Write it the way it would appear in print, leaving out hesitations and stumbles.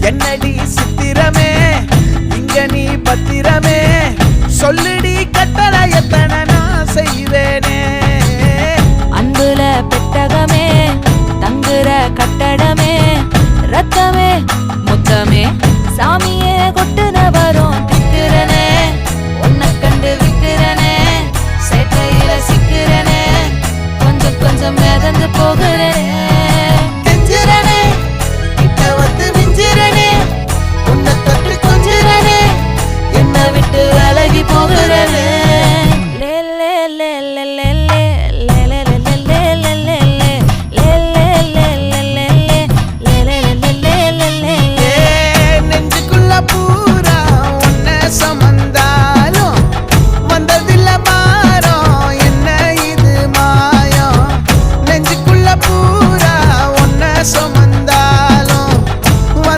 என்னடி சித்திரமே இங்க நீ பத்திரமே சொல்லுடி கட்டளை எத்தனை நான் செய்வேனே அன்புல பெட்டகமே தங்குற கட்டடமே ரத்தமே முத்தமே சாமி